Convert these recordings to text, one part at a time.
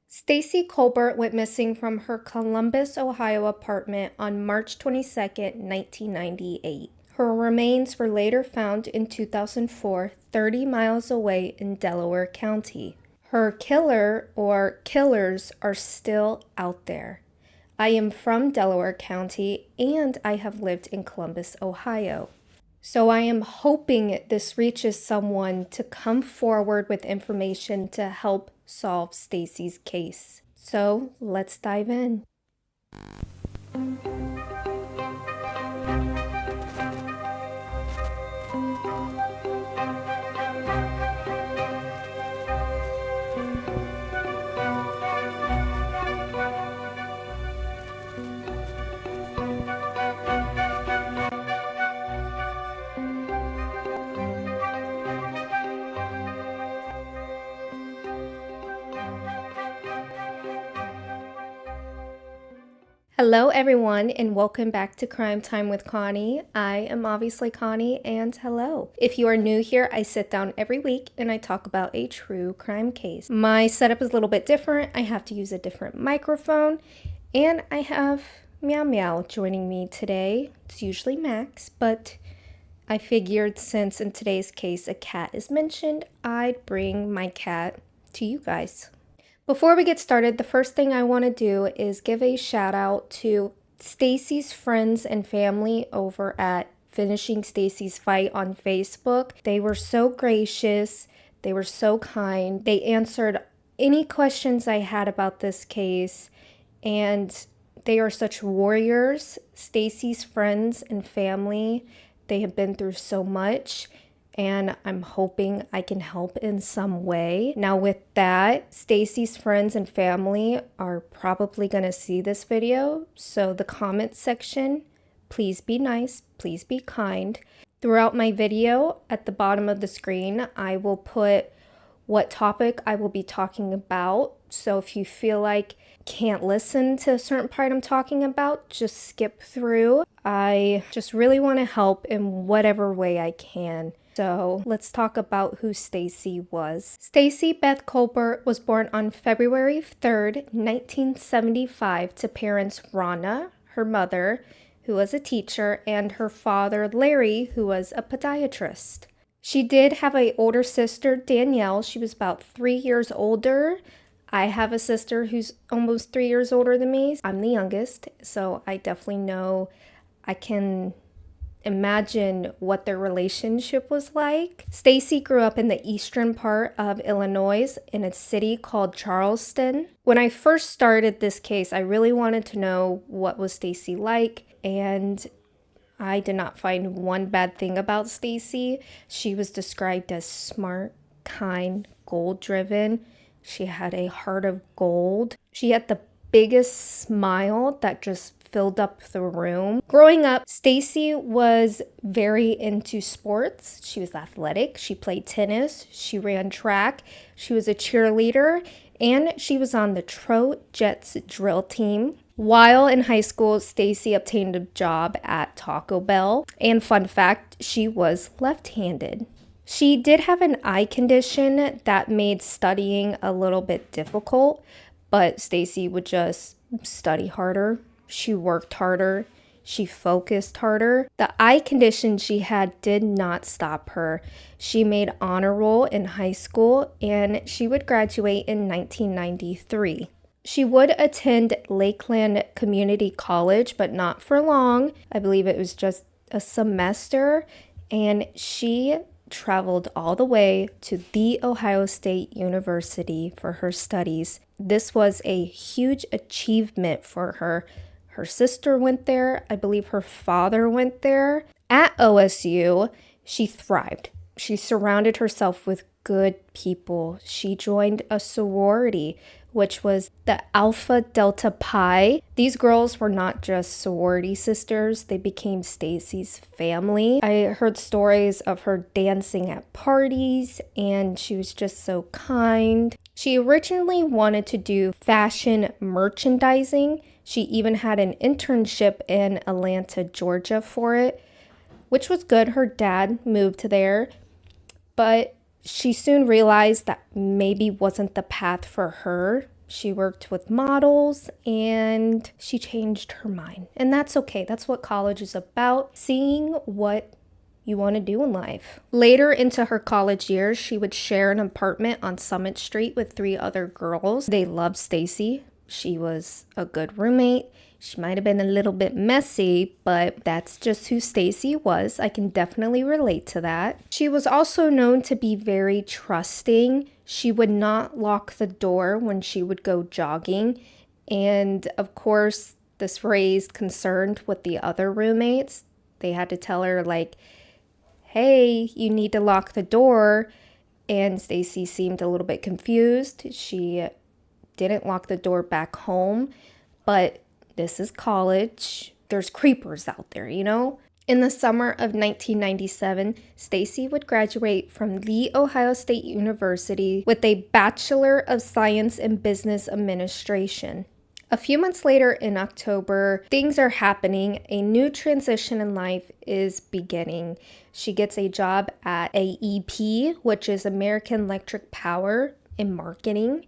Stacey Colbert went missing from her Columbus, Ohio apartment on March 22, 1998. Her remains were later found in 2004, 30 miles away in Delaware County. Her killer or killers are still out there. I am from Delaware County and I have lived in Columbus, Ohio. So I am hoping this reaches someone to come forward with information to help solve Stacey's case. So let's dive in. Hello everyone and welcome back to Crime Time with Connie. I am obviously Connie and hello. If you are new here, I sit down every week and I talk about a true crime case. My setup is a little bit different. I have to use a different microphone and I have Meow Meow joining me today. It's usually Max, but I figured since in today's case a cat is mentioned, I'd bring my cat to you guys. Before we get started, the first thing I want to do is give a shout out to Stacey's friends and family over at Finishing Stacey's Fight on Facebook. They were so gracious. They were so kind. They answered any questions I had about this case, and they are such warriors. Stacey's friends and family, they have been through so much, and I'm hoping I can help in some way. Now with that, Stacey's friends and family are probably gonna see this video, so the comment section, please be nice, please be kind. Throughout my video, at the bottom of the screen, I will put what topic I will be talking about. So if you feel like you can't listen to a certain part I'm talking about, just skip through. I just really want to help in whatever way I can. So let's talk about who Stacey was. Stacey Beth Colbert was born on February 3rd, 1975 to parents Ronna, her mother, who was a teacher, and her father Larry, who was a podiatrist. She did have an older sister, Danielle. She was about 3 years older. I have a sister who's almost 3 years older than me. I'm the youngest, so I definitely know I can imagine what their relationship was like. Stacey grew up in the eastern part of Illinois in a city called Charleston. When I first started this case, I really wanted to know what was Stacey like, and I did not find one bad thing about Stacey. She was described as smart, kind, goal-driven. She had a heart of gold. She had the biggest smile that just filled up the room. Growing up, Stacey was very into sports. She was athletic. She played tennis. She ran track. She was a cheerleader, and she was on the Trojets drill team. While in high school, Stacey obtained a job at Taco Bell. And fun fact, she was left-handed. She did have an eye condition that made studying a little bit difficult, but Stacey would just study harder. She worked harder. She focused harder. The eye condition she had did not stop her. She made honor roll in high school and she would graduate in 1993. She would attend Lakeland Community College, but not for long. I believe it was just a semester, and she traveled all the way to The Ohio State University for her studies. This was a huge achievement for her. Her sister went there. I believe her father went there. At OSU, she thrived. She surrounded herself with good people. She joined a sorority, which was the Alpha Delta Pi. These girls were not just sorority sisters, they became Stacey's family. I heard stories of her dancing at parties, and she was just so kind. She originally wanted to do fashion merchandising. She even had an internship in Atlanta, Georgia for it, which was good. Her dad moved there, but she soon realized that maybe wasn't the path for her. She worked with models and she changed her mind. And that's okay. That's what college is about, seeing what you want to do in life. Later into her college years, she would share an apartment on Summit Street with 3 other girls. They loved Stacey. She was a good roommate. She might have been a little bit messy, but that's just who Stacey was. I can definitely relate to that. She was also known to be very trusting. She would not lock the door when she would go jogging. And of course, this raised concern with the other roommates. They had to tell her, like, hey, you need to lock the door. And Stacey seemed a little bit confused. She didn't lock the door back home, but this is college. There's creepers out there, you know? In the summer of 1997, Stacey would graduate from the Ohio State University with a Bachelor of Science in Business Administration. A few months later in October, things are happening. A new transition in life is beginning. She gets a job at AEP, which is American Electric Power, in marketing.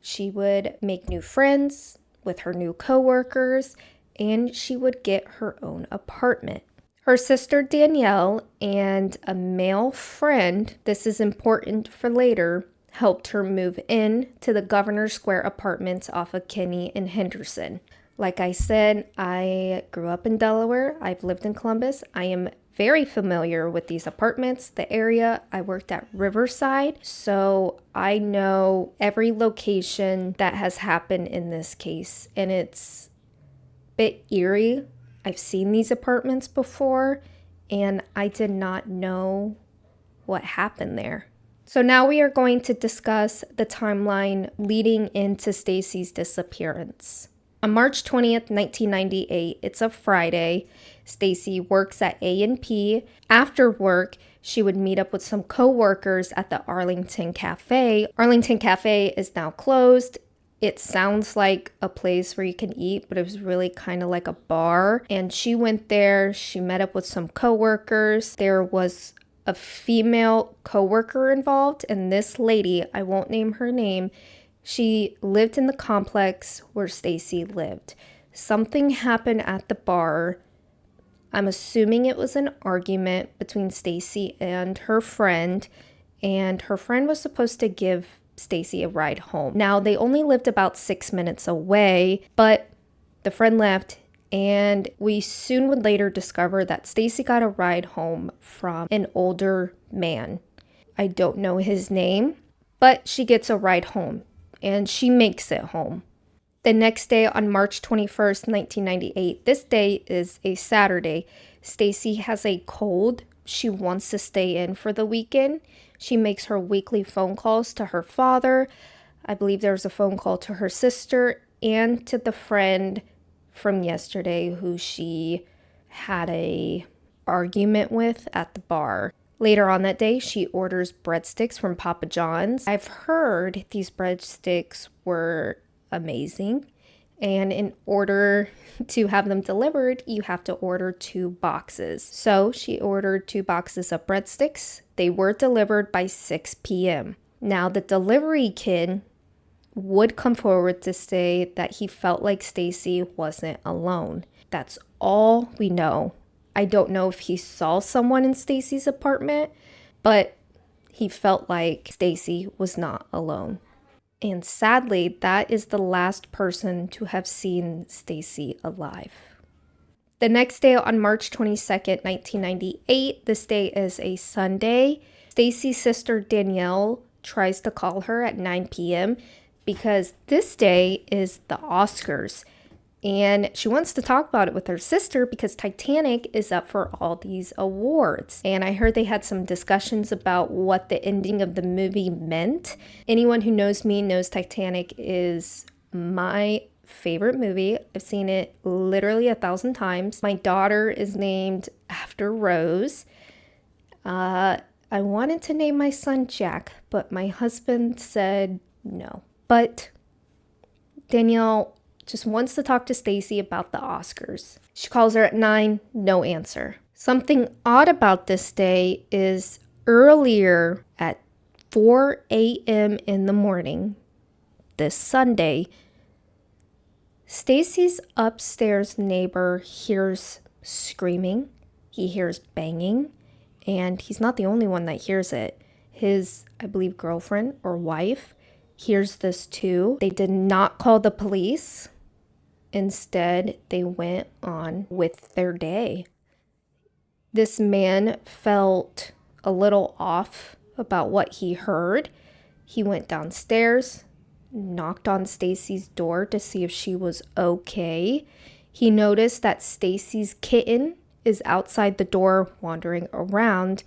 She would make new friends with her new coworkers, and she would get her own apartment. Her sister Danielle and a male friend, this is important for later, helped her move in to the Governor Square apartments off of Kinney and Henderson. Like I said, I grew up in Delaware. I've lived in Columbus. I am very familiar with these apartments, the area. I worked at Riverside, so I know every location that has happened in this case, and it's a bit eerie. I've seen these apartments before, and I did not know what happened there. So now we are going to discuss the timeline leading into Stacey's disappearance. On March 20th, 1998, it's a Friday, Stacey works at A&P. After work, she would meet up with some co-workers at the Arlington Cafe. Arlington Cafe is now closed. It sounds like a place where you can eat, but it was really kind of like a bar. And she went there, she met up with some co-workers. There was a female co-worker involved, and this lady, I won't name her name, she lived in the complex where Stacey lived. Something happened at the bar. I'm assuming it was an argument between Stacey and her friend was supposed to give Stacey a ride home. Now, they only lived about 6 minutes away, but the friend left, and we soon would later discover that Stacey got a ride home from an older man. I don't know his name, but she gets a ride home, and she makes it home. The next day, on March 21st, 1998, this day is a Saturday, Stacey has a cold. She wants to stay in for the weekend. She makes her weekly phone calls to her father. I believe there was a phone call to her sister and to the friend from yesterday who she had a argument with at the bar. Later on that day, she orders breadsticks from Papa John's. I've heard these breadsticks were amazing, and in order to have them delivered, you have to order 2 boxes. So she ordered 2 boxes of breadsticks. They were delivered by 6 p.m. Now, the delivery kid would come forward to say that he felt like Stacey wasn't alone. That's all we know. I don't know if he saw someone in Stacey's apartment, but he felt like Stacey was not alone. And sadly, that is the last person to have seen Stacey alive. The next day, on March 22nd, 1998, this day is a Sunday, Stacey's sister Danielle tries to call her at 9 p.m. because this day is the Oscars. And she wants to talk about it with her sister because Titanic is up for all these awards. And I heard they had some discussions about what the ending of the movie meant. Anyone who knows me knows Titanic is my favorite movie. I've seen it literally 1,000 times. My daughter is named after Rose. I wanted to name my son Jack, but my husband said no. But Danielle just wants to talk to Stacey about the Oscars. She calls her at 9, no answer. Something odd about this day is earlier at 4 a.m. in the morning, this Sunday, Stacey's upstairs neighbor hears screaming, he hears banging, and he's not the only one that hears it. His, I believe, girlfriend or wife hears this too. They did not call the police. Instead, they went on with their day. This man felt a little off about what he heard. He went downstairs, knocked on Stacey's door to see if she was okay. He noticed that Stacey's kitten is outside the door wandering around,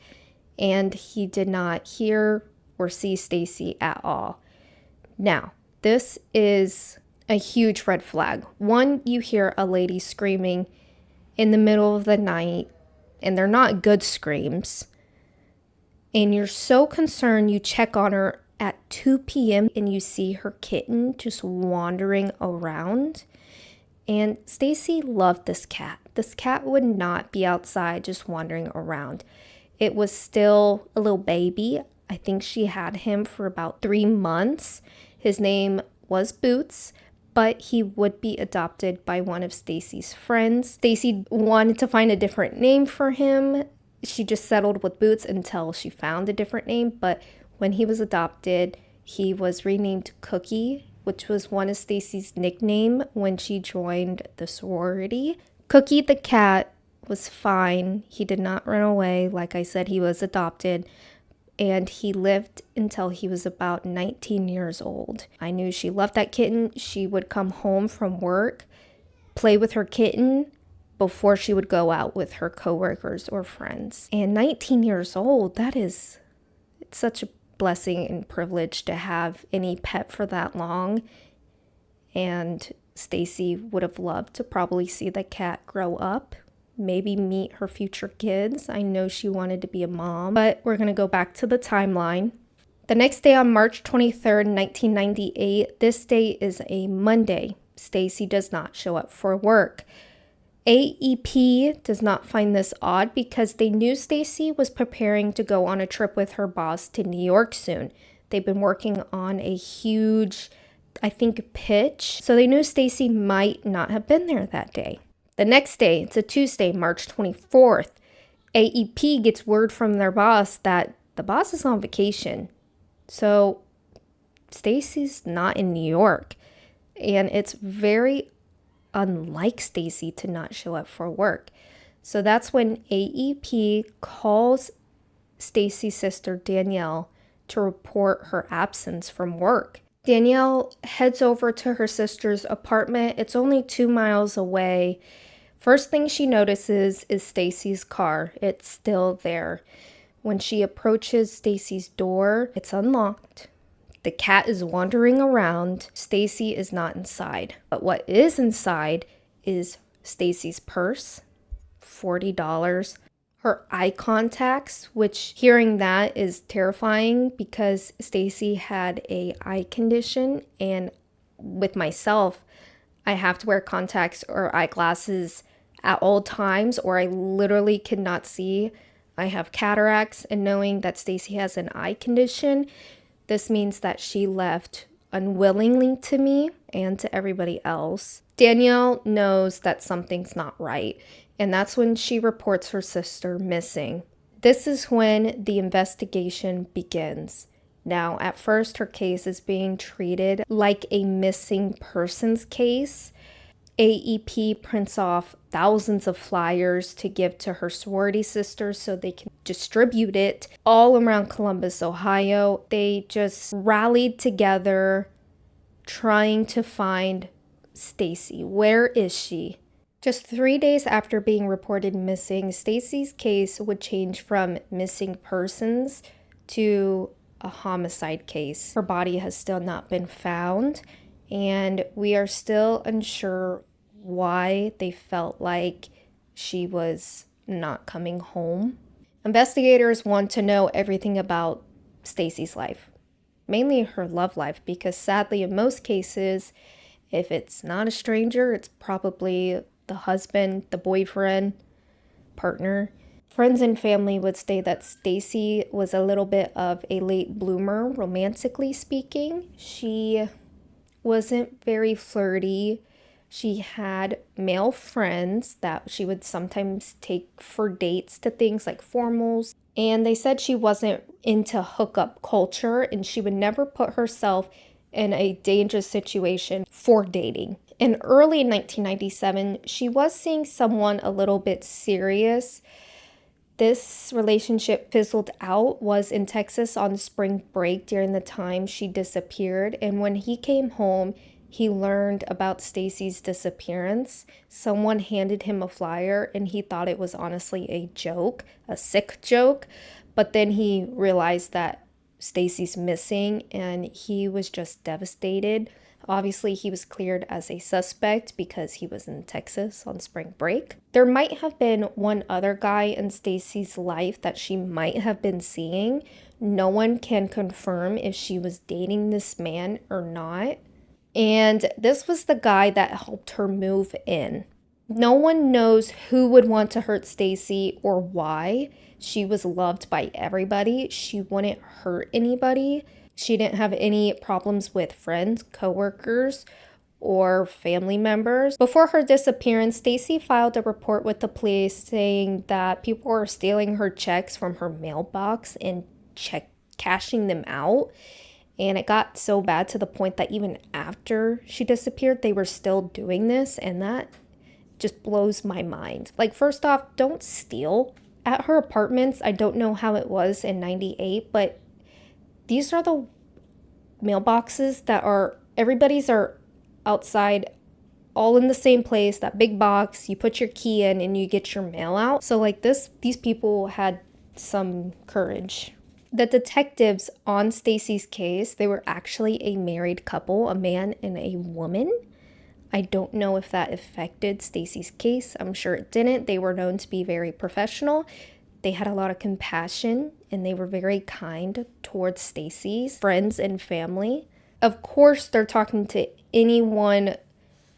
and he did not hear or see Stacey at all. Now, this is a huge red flag. One, you hear a lady screaming in the middle of the night, and they're not good screams. And you're so concerned, you check on her at 2 p.m. and you see her kitten just wandering around. And Stacey loved this cat. This cat would not be outside just wandering around. It was still a little baby. I think she had him for about 3 months. His name was Boots, but he would be adopted by one of Stacey's friends. Stacey wanted to find a different name for him. She just settled with Boots until she found a different name, but when he was adopted, he was renamed Cookie, which was one of Stacey's nickname when she joined the sorority. Cookie the cat was fine. He did not run away. Like I said, he was adopted, and he lived until he was about 19 years old. I knew she loved that kitten. She would come home from work, play with her kitten before she would go out with her coworkers or friends. And 19 years old, it's such a blessing and privilege to have any pet for that long. And Stacey would have loved to probably see the cat grow up, maybe meet her future kids. I know she wanted to be a mom, but we're going to go back to the timeline. The next day on March 23rd, 1998, this day is a Monday. Stacey does not show up for work. AEP does not find this odd because they knew Stacey was preparing to go on a trip with her boss to New York soon. They've been working on a huge, I think, pitch, so they knew Stacey might not have been there that day. The next day, it's a Tuesday, March 24th, AEP gets word from their boss that the boss is on vacation. So Stacey's not in New York, and it's very unlike Stacey to not show up for work. So that's when AEP calls Stacey's sister Danielle to report her absence from work. Danielle heads over to her sister's apartment. It's only 2 miles away. First thing she notices is Stacey's car. It's still there. When she approaches Stacey's door, it's unlocked. The cat is wandering around. Stacey is not inside. But what is inside is Stacey's purse, $40. Her eye contacts, which hearing that is terrifying because Stacey had a eye condition, and with myself, I have to wear contacts or eyeglasses at all times or I literally cannot see. I have cataracts, and knowing that Stacey has an eye condition, this means that she left unwillingly to me and to everybody else. Danielle knows that something's not right, and that's when she reports her sister missing. This is when the investigation begins. Now, at first, her case is being treated like a missing persons case. AEP prints off thousands of flyers to give to her sorority sisters so they can distribute it all around Columbus, Ohio. They just rallied together trying to find Stacey. Where is she? Just 3 days after being reported missing, Stacey's case would change from missing persons to a homicide case. Her body has still not been found, and we are still unsure why they felt like she was not coming home. Investigators want to know everything about Stacey's life, mainly her love life, because sadly in most cases, if it's not a stranger, it's probably the husband, the boyfriend, partner. Friends and family would say that Stacey was a little bit of a late bloomer, romantically speaking. She wasn't very flirty. She had male friends that she would sometimes take for dates to things like formals. And they said she wasn't into hookup culture and she would never put herself in a dangerous situation for dating. In early 1997, she was seeing someone a little bit serious. This relationship fizzled out, was in Texas on spring break during the time she disappeared. And when he came home, he learned about Stacey's disappearance. Someone handed him a flyer and he thought it was honestly a joke, a sick joke. But then he realized that Stacey's missing and he was just devastated. Obviously, he was cleared as a suspect because he was in Texas on spring break. There might have been one other guy in Stacey's life that she might have been seeing. No one can confirm if she was dating this man or not. And this was the guy that helped her move in. No one knows who would want to hurt Stacey or why. She was loved by everybody. She wouldn't hurt anybody. She didn't have any problems with friends, coworkers, or family members. Before her disappearance, Stacey filed a report with the police saying that people were stealing her checks from her mailbox and cashing them out. And it got so bad to the point that even after she disappeared, they were still doing this. And that just blows my mind. Like, first off, don't steal. At her apartments, I don't know how it was in 98, but these are the mailboxes that everybody's are outside, all in the same place, that big box. You put your key in and you get your mail out. So like these people had some courage. The detectives on Stacey's case, they were actually a married couple, a man and a woman. I don't know if that affected Stacey's case. I'm sure it didn't. They were known to be very professional. They had a lot of compassion and they were very kind towards Stacey's friends and family. Of course, they're talking to anyone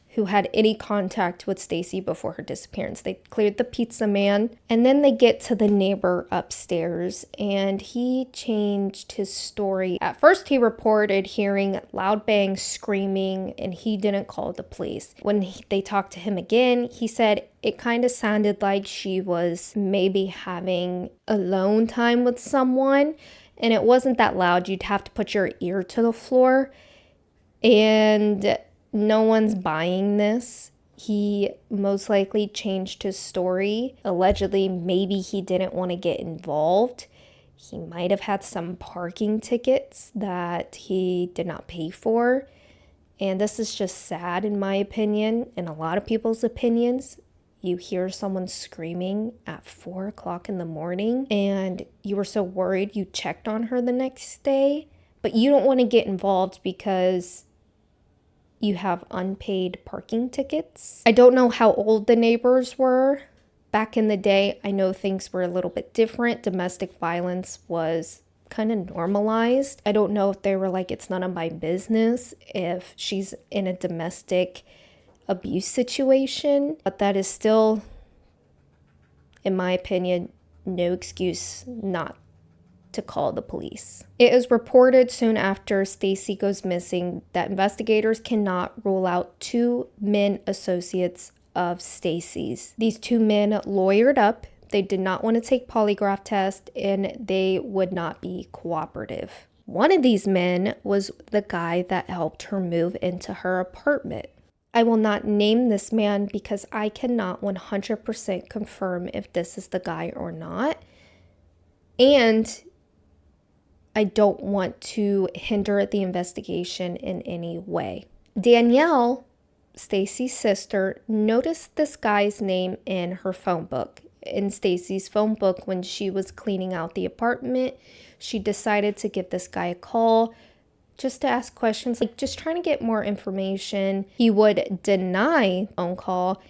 who had any contact with Stacey before her disappearance. They cleared the pizza man, and then they get to the neighbor upstairs, and he changed his story. At first, he reported hearing loud bangs, screaming, and he didn't call the police. When they talked to him again, he said it kind of sounded like she was maybe having alone time with someone, and it wasn't that loud. You'd have to put your ear to the floor, and no one's buying this. He most likely changed his story. Allegedly, maybe he didn't want to get involved. He might have had some parking tickets that he did not pay for. And this is just sad in my opinion, and a lot of people's opinions. You hear someone screaming at 4 o'clock in the morning and you were so worried you checked on her the next day, but you don't want to get involved because you have unpaid parking tickets. I don't know how old the neighbors were. Back in the day, I know things were a little bit different. Domestic violence was kind of normalized. I don't know if they were like, it's none of my business if she's in a domestic abuse situation, but that is still, in my opinion, no excuse not to call the police. It is reported soon after Stacey goes missing that investigators cannot rule out 2 men associates of Stacey's. These 2 men lawyered up. They did not want to take polygraph tests and they would not be cooperative. One of these men was the guy that helped her move into her apartment. I will not name this man because I cannot 100% confirm if this is the guy or not. And I don't want to hinder the investigation in any way. Danielle, Stacey's sister, noticed this guy's name in her phone book. In Stacey's phone book, when she was cleaning out the apartment, she decided to give this guy a call just to ask questions, like just trying to get more information. He would deny the phone call,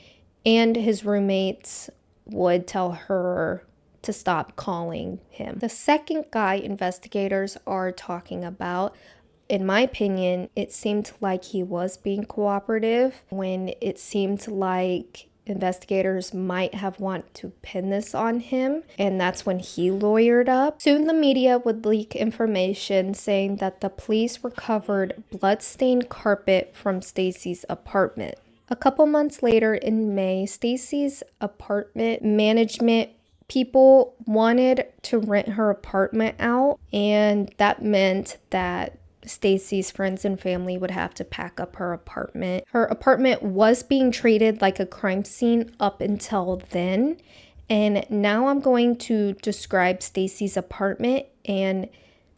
and his roommates would tell her to stop calling him. The second guy investigators are talking about, in my opinion, it seemed like he was being cooperative when it seemed like investigators might have wanted to pin this on him, and that's when he lawyered up. Soon the media would leak information saying that the police recovered blood-stained carpet from Stacey's apartment. A couple months later in May, Stacey's apartment management people wanted to rent her apartment out, and that meant that Stacey's friends and family would have to pack up her apartment. Her apartment was being treated like a crime scene up until then. And now I'm going to describe Stacey's apartment and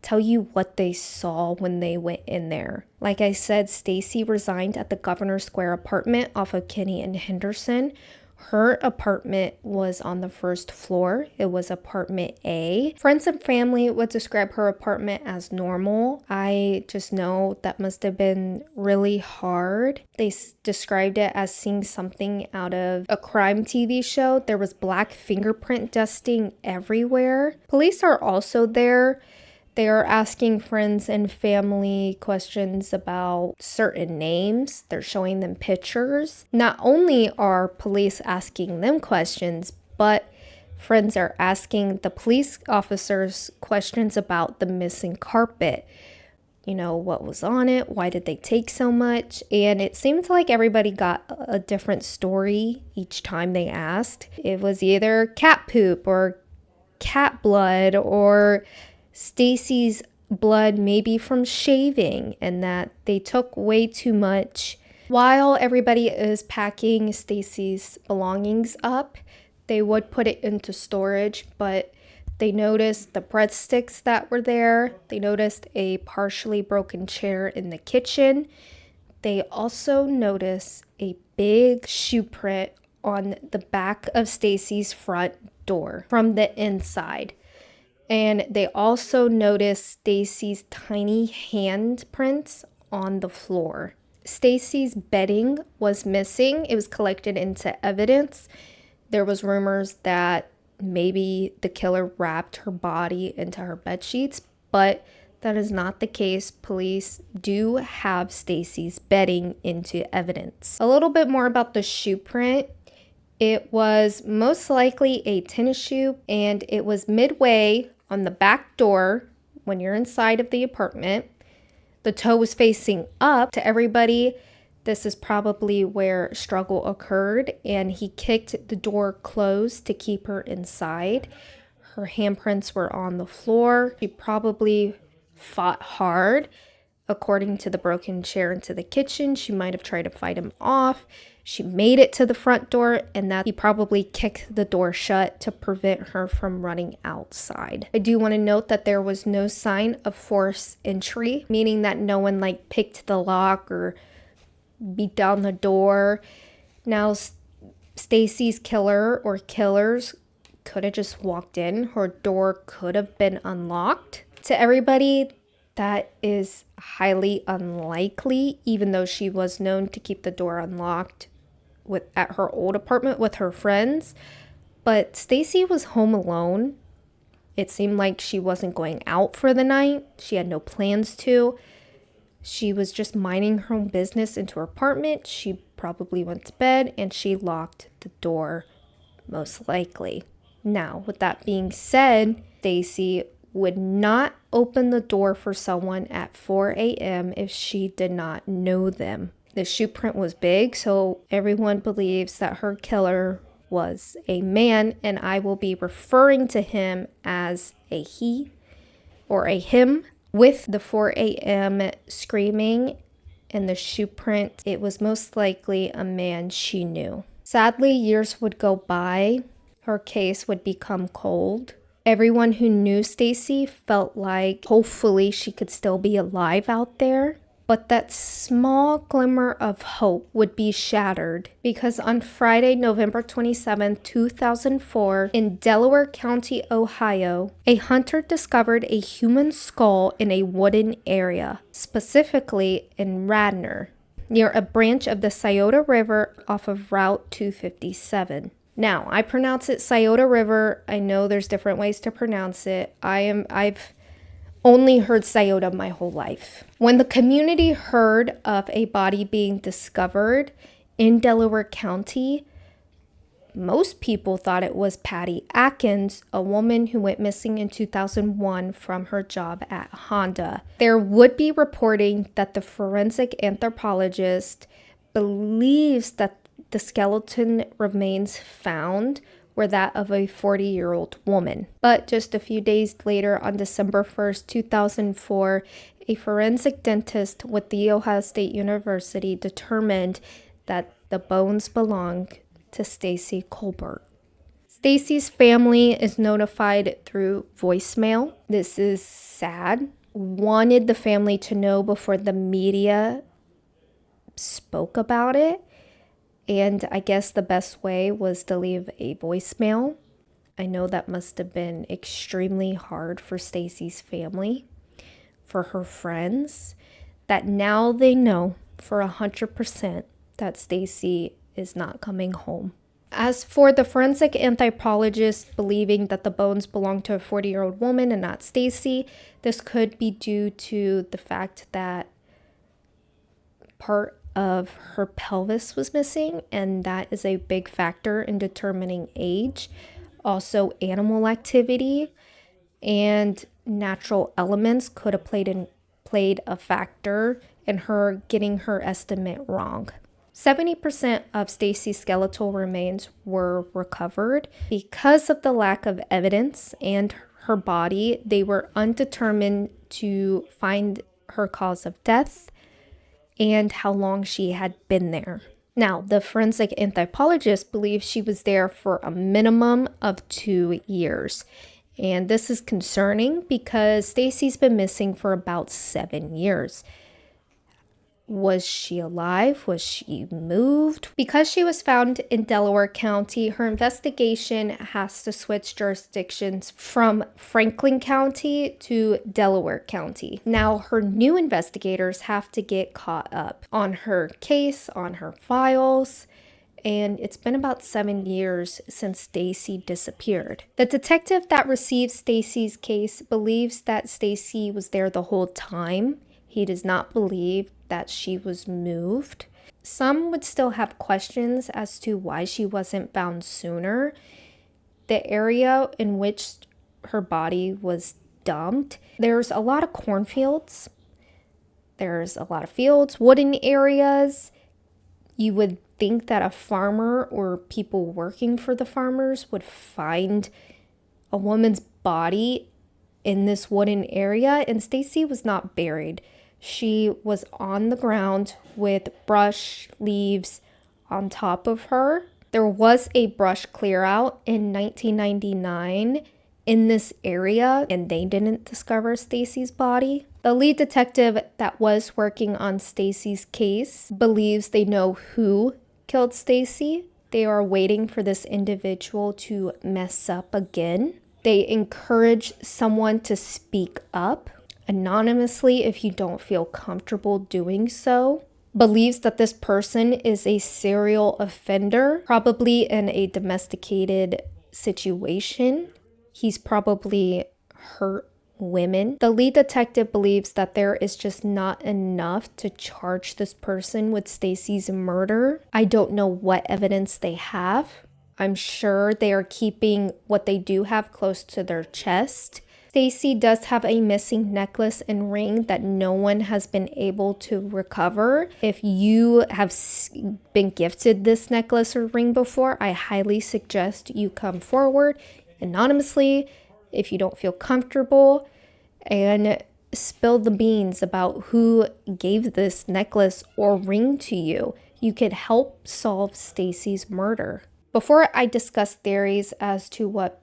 tell you what they saw when they went in there. Like I said, Stacey resigned at the Governor Square apartment off of Kinney and Henderson. Her apartment was on the first floor. It was apartment A. Friends and family would describe her apartment as normal. I just know that must have been really hard. They described it as seeing something out of a crime TV show. There was black fingerprint dusting everywhere. Police are also there. They are asking friends and family questions about certain names. They're showing them pictures. Not only are police asking them questions, but friends are asking the police officers questions about the missing carpet. You know, what was on it? Why did they take so much? And it seemed like everybody got a different story each time they asked. It was either cat poop or cat blood or Stacey's blood maybe from shaving, and that they took way too much. While everybody is packing Stacey's belongings up, they would put it into storage, but they noticed the breadsticks that were there. They noticed a partially broken chair in the kitchen. They also noticed a big shoe print on the back of Stacey's front door from the inside. And they also noticed Stacey's tiny handprints on the floor. Stacey's bedding was missing. It was collected into evidence. There was rumors that maybe the killer wrapped her body into her bed sheets, but that is not the case. Police do have Stacey's bedding into evidence. A little bit more about the shoe print. It was most likely a tennis shoe, and it was midway on the back door when you're inside of the apartment. The toe was facing up. To everybody, this is probably where struggle occurred, and he kicked the door closed to keep her inside. Her handprints were on the floor. She probably fought hard. According to the broken chair into the kitchen, she might have tried to fight him off. She made it to the front door, and that he probably kicked the door shut to prevent her from running outside. I do want to note that there was no sign of forced entry, meaning that no one picked the lock or beat down the door. Now, Stacey's killer or killers could have just walked in. Her door could have been unlocked. To everybody, that is highly unlikely, even though she was known to keep the door unlocked at her old apartment with her friends. But Stacey was home alone. It seemed like she wasn't going out for the night. She had no plans to. She was just minding her own business into her apartment. She probably went to bed and she locked the door, most likely. Now, with that being said, Stacey would not open the door for someone at 4 a.m. if she did not know them. The shoe print was big, so everyone believes that her killer was a man, and I will be referring to him as a he or a him. With the 4 a.m. screaming and the shoe print, it was most likely a man she knew. Sadly, years would go by. Her case would become cold. Everyone who knew Stacey felt like hopefully she could still be alive out there. But that small glimmer of hope would be shattered because on Friday, November 27, 2004, in Delaware County, Ohio, a hunter discovered a human skull in a wooded area, specifically in Radnor, near a branch of the Scioto River off of Route 257. Now, I pronounce it Scioto River. I know there's different ways to pronounce it. I've only heard Scioto my whole life. When the community heard of a body being discovered in Delaware County, most people thought it was Patty Atkins, a woman who went missing in 2001 from her job at Honda. There would be reporting that the forensic anthropologist believes that the skeleton remains found were that of a 40-year-old woman. But just a few days later, on December 1st, 2004, a forensic dentist with The Ohio State University determined that the bones belong to Stacey Colbert. Stacey's family is notified through voicemail. This is sad. Wanted the family to know before the media spoke about it. And I guess the best way was to leave a voicemail. I know that must have been extremely hard for Stacey's family, for her friends, that now they know for 100% that Stacey is not coming home. As for the forensic anthropologist believing that the bones belong to a 40-year-old woman and not Stacey, this could be due to the fact that part of her pelvis was missing, and that is a big factor in determining age. Also, animal activity and natural elements could have played a factor in her getting her estimate wrong. 70% of Stacey's skeletal remains were recovered. Because of the lack of evidence and her body, they were undetermined to find her cause of death and how long she had been there. Now, the forensic anthropologist believes she was there for a minimum of 2 years. And this is concerning because Stacey's been missing for about 7 years. Was she alive? Was she moved? Because she was found in Delaware County, her investigation has to switch jurisdictions from Franklin County to Delaware County. Now, her new investigators have to get caught up on her case, on her files, and it's been about 7 years since Stacey disappeared. The detective that receives Stacey's case believes that Stacey was there the whole time. He does not believe that she was moved. Some would still have questions as to why she wasn't found sooner. The area in which her body was dumped, there's a lot of cornfields. There's a lot of fields, wooden areas. You would think that a farmer or people working for the farmers would find a woman's body in this wooden area, and Stacey was not buried. She was on the ground with brush, leaves on top of her. There was a brush clear out in 1999 in this area, and they didn't discover Stacey's body. The lead detective that was working on Stacey's case believes they know who killed Stacey. They are waiting for this individual to mess up again. They encourage someone to speak up anonymously if you don't feel comfortable doing so. Believes that this person is a serial offender, probably in a domesticated situation. He's probably hurt women. The lead detective believes that there is just not enough to charge this person with Stacey's murder. I don't know what evidence they have. I'm sure they are keeping what they do have close to their chest. Stacey does have a missing necklace and ring that no one has been able to recover. If you have been gifted this necklace or ring before, I highly suggest you come forward anonymously if you don't feel comfortable and spill the beans about who gave this necklace or ring to you. You could help solve Stacey's murder. Before I discuss theories as to what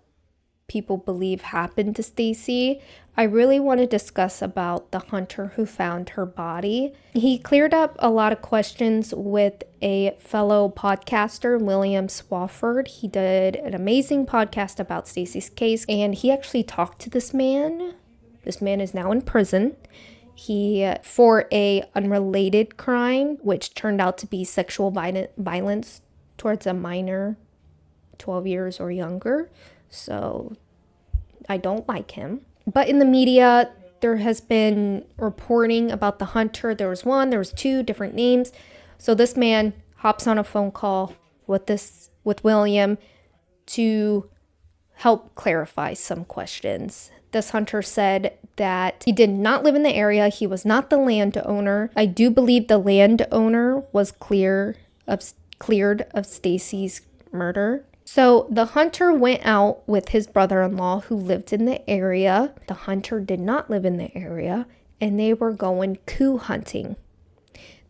people believe happened to Stacey, I really want to discuss about the hunter who found her body. He cleared up a lot of questions with a fellow podcaster, William Swafford. He did an amazing podcast about Stacey's case, and he actually talked to this man. This man is now in prison. He, for a unrelated crime, which turned out to be sexual violence towards a minor, 12 years or younger. So I don't like him. But in the media, there has been reporting about the hunter. There was 2 different names. So this man hops on a phone call with this with William to help clarify some questions. This hunter said that he did not live in the area. He was not the landowner. I do believe the landowner was cleared of Stacey's murder. So the hunter went out with his brother-in-law who lived in the area. The hunter did not live in the area, and they were going coup hunting.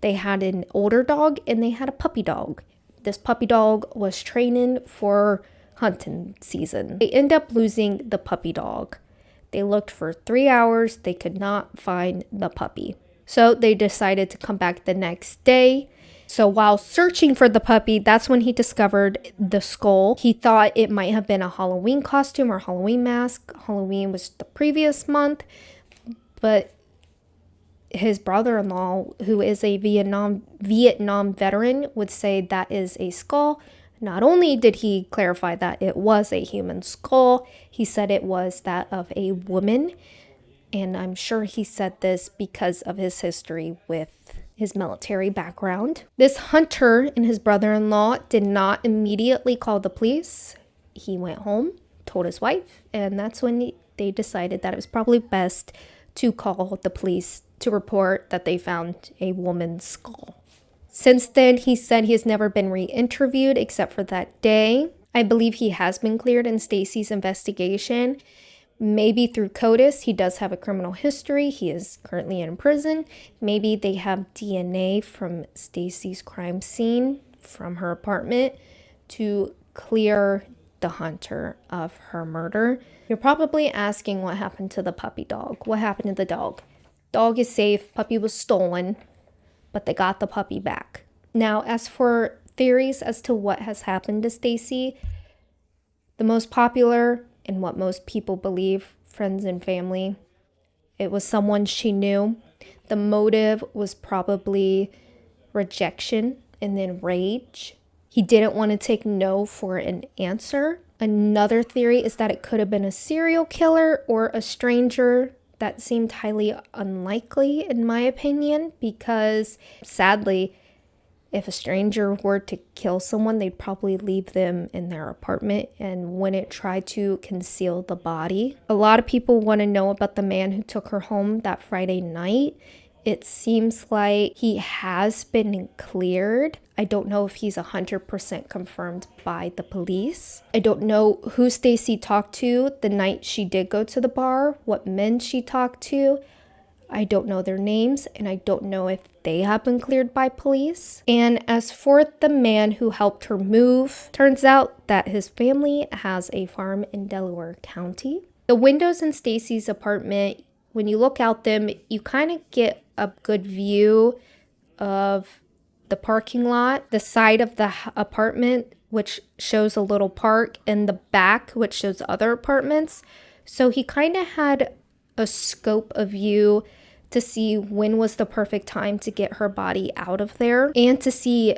They had an older dog and they had a puppy dog. This puppy dog was training for hunting season. They end up losing the puppy dog. They looked for 3 hours. They could not find the puppy. So they decided to come back the next day. So while searching for the puppy, that's when he discovered the skull. He thought it might have been a Halloween costume or Halloween mask. Halloween was the previous month, but his brother-in-law, who is a Vietnam veteran, would say that is a skull. Not only did he clarify that it was a human skull, he said it was that of a woman. And I'm sure he said this because of his history with his military background. This hunter and his brother-in-law did not immediately call the police. He went home, told his wife, and that's when they decided that it was probably best to call the police to report that they found a woman's skull. Since then, he said he has never been re-interviewed except for that day. I believe he has been cleared in Stacey's investigation. Maybe through CODIS, he does have a criminal history. He is currently in prison. Maybe they have DNA from Stacey's crime scene from her apartment to clear the hunter of her murder. You're probably asking what happened to the puppy dog. What happened to the dog? Dog is safe. Puppy was stolen, but they got the puppy back. Now, as for theories as to what has happened to Stacey, the most popular and what most people believe, friends and family, it was someone she knew. The motive was probably rejection and then rage. He didn't want to take no for an answer. Another theory is that it could have been a serial killer or a stranger. That seemed highly unlikely in my opinion, because sadly, if a stranger were to kill someone, they'd probably leave them in their apartment and wouldn't try to conceal the body. A lot of people want to know about the man who took her home that Friday night. It seems like he has been cleared. I don't know if he's 100% confirmed by the police. I don't know who Stacey talked to the night she did go to the bar, what men she talked to. I don't know their names, and I don't know if they have been cleared by police. And as for the man who helped her move, turns out that his family has a farm in Delaware County. The windows in Stacey's apartment, when you look out them, you kind of get a good view of the parking lot, the side of the apartment, which shows a little park, and the back, which shows other apartments. So he kind of had a scope of view to see when was the perfect time to get her body out of there, and to see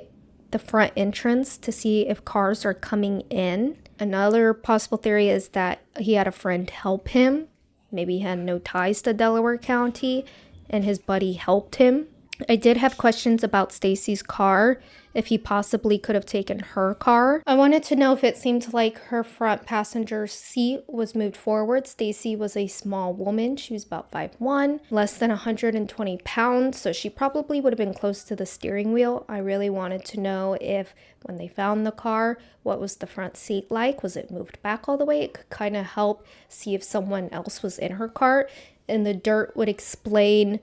the front entrance to see if cars are coming in. Another possible theory is that he had a friend help him. Maybe he had no ties to Delaware County and his buddy helped him. I did have questions about Stacey's car, if he possibly could have taken her car. I wanted to know if it seemed like her front passenger seat was moved forward. Stacey was a small woman. She was about 5'1", less than 120 pounds, so she probably would have been close to the steering wheel. I really wanted to know if, when they found the car, what was the front seat like? Was it moved back all the way? It could kind of help see if someone else was in her car, and the dirt would explain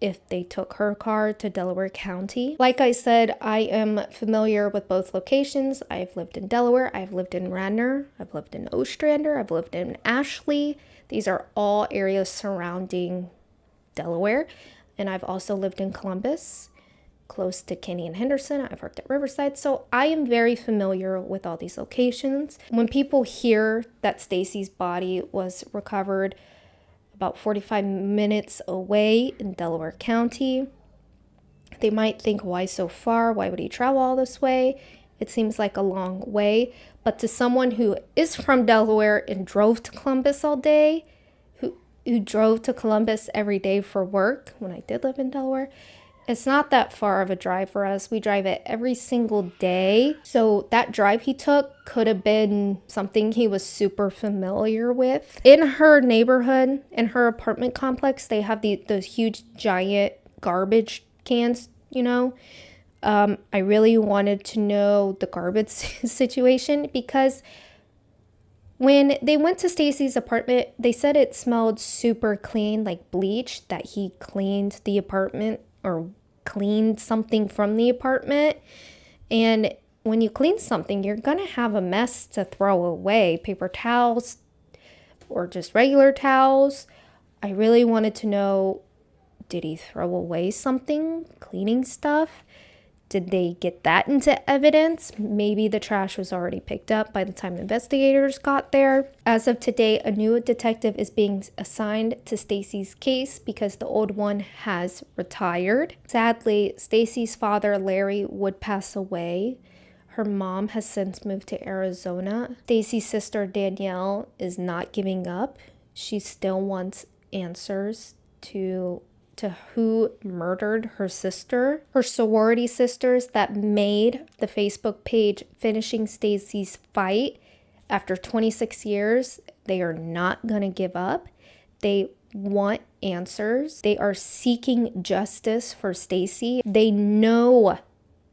if they took her car to Delaware County. Like I said, I am familiar with both locations. I've lived in Delaware, I've lived in Radnor, I've lived in Ostrander, I've lived in Ashley. These are all areas surrounding Delaware. And I've also lived in Columbus, close to Connie and Henderson. I've worked at Riverside, so I am very familiar with all these locations. When people hear that Stacey's body was recovered about 45 minutes away in Delaware County, they might think, why so far? Why would he travel all this way? It seems like a long way. But to someone who is from Delaware and drove to Columbus all day, who drove to Columbus every day for work, when I did live in Delaware, It's not that far of a drive for us. We drive it every single day. So that drive he took could have been something he was super familiar with. In her neighborhood, in her apartment complex, they have those huge giant garbage cans, you know. I really wanted to know the garbage situation because when they went to Stacey's apartment, they said it smelled super clean, like bleach, that he cleaned the apartment or cleaned something from the apartment. And when you clean something, you're going to have a mess to throw away, paper towels or just regular towels. I really wanted to know, did he throw away something, cleaning stuff? Did they get that into evidence? Maybe the trash was already picked up by the time investigators got there. As of today, a new detective is being assigned to Stacey's case because the old one has retired. Sadly, Stacey's father, Larry, would pass away. Her mom has since moved to Arizona. Stacey's sister, Danielle, is not giving up. She still wants answers to who murdered her sister. Her sorority sisters that made the Facebook page Finishing Stacey's Fight after 26 years, they are not going to give up. They want answers. They are seeking justice for Stacey. They know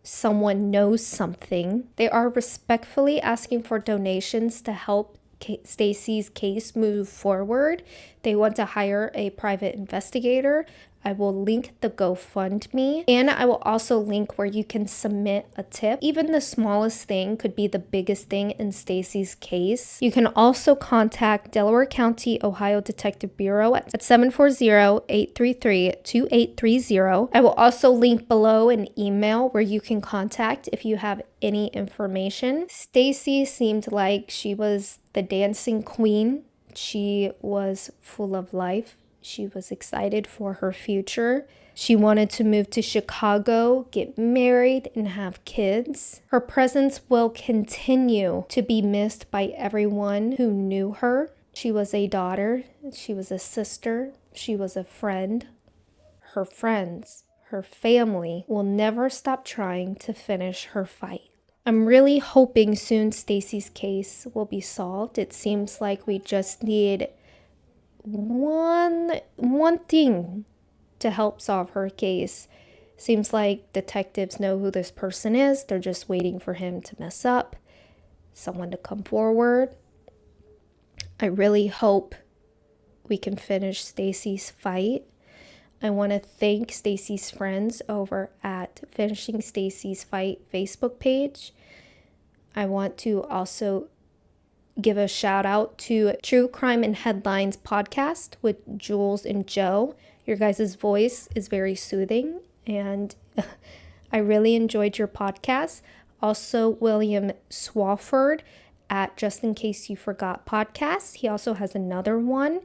someone knows something. They are respectfully asking for donations to help Stacey's case move forward. They want to hire a private investigator. I will link the GoFundMe, and I will also link where you can submit a tip. Even the smallest thing could be the biggest thing in Stacey's case. You can also contact Delaware County, Ohio Detective Bureau at 740-833-2830. I will also link below an email where you can contact if you have any information. Stacey seemed like she was the dancing queen. She was full of life. She was excited for her future. She wanted to move to Chicago, get married, and have kids. Her presence will continue to be missed by everyone who knew her. She was a daughter. She was a sister. She was a friend. Her friends, her family will never stop trying to finish her fight. I'm really hoping soon Stacey's case will be solved. It seems like we just need one thing to help solve her case. Seems like detectives know who this person is. They're just waiting for him to mess up, someone to come forward. I really hope we can finish Stacey's fight. I want to thank Stacey's friends over at Finishing Stacey's Fight Facebook page. I want to also give a shout out to True Crime and Headlines podcast with Jules and Joe. Your guys' voice is very soothing, and I really enjoyed your podcast. Also, William Swafford at Just In Case You Forgot podcast. He also has another one.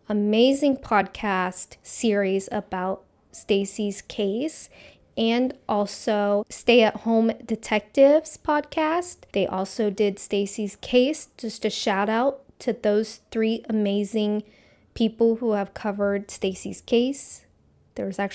Amazing podcast series about Stacey's case. And also Stay at Home Detectives podcast. They also did Stacey's case. Just a shout out to those three amazing people who have covered Stacey's case. There's actually